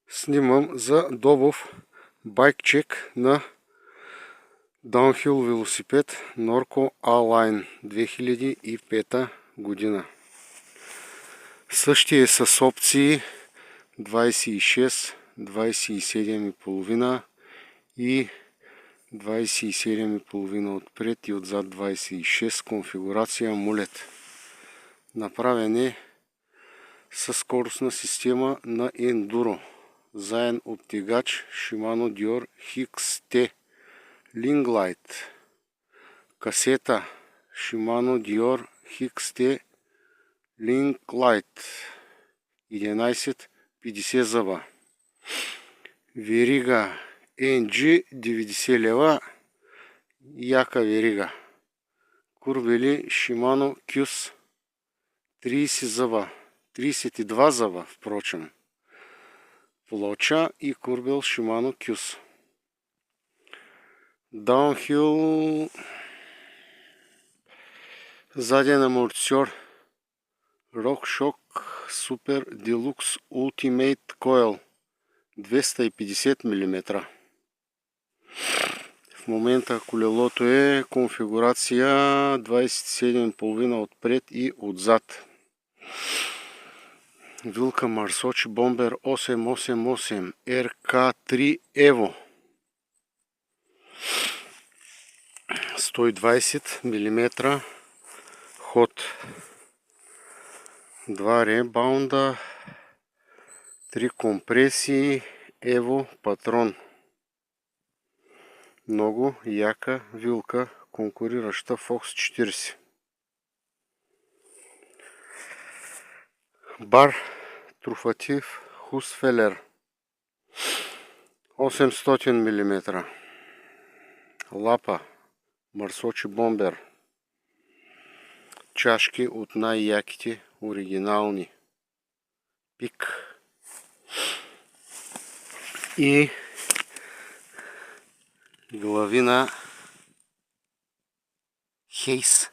Снимам за Добов байкчек на даунхил велосипед Norco A-Line 2005 година. Същия е с опции 26, 27,5 и 27,5 отпред и отзад 26, конфигурация амулет. Направен е със скоростна система на Enduro. Заедно обтегач Shimano Dior XT Linglite. Касета Shimano Dior XT Linglite 11,50 зъба. Верига NG 90 лева. Яка верига. Курбели Shimano QS 30 зъба. 32 зъба, впрочем. Плоча и курбел Shimano QS. Даунхил заден амортисьор RockShox Super Deluxe Ultimate Coil 250 мм. В момента колелото е конфигурация 27,5 отпред и отзад. Вилка Марсочи Бомбер 888 RK3 Evo 120 мм ход. 2 ребаунда, 3 компресии, Evo патрон. Много яка вилка, конкурираща Fox 40. Бар Труфатив Хусфелер 800 мм. Лапа Марсочи Бомбер. Чашки от най-яките оригинални. Пик. И главина Хейс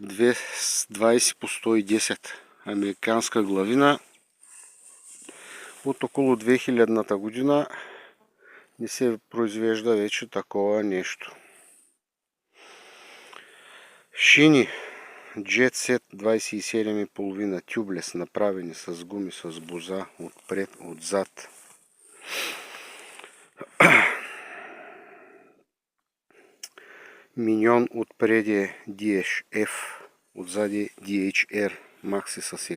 20 по 110. Американска главина от около 2000-та година. Не се произвежда вече такова нещо. Шини Jet Set 27,5 тюблес, направени с гуми с боза отпред, отзад. Миньон отпред е DHF, отзади DHR Maxi с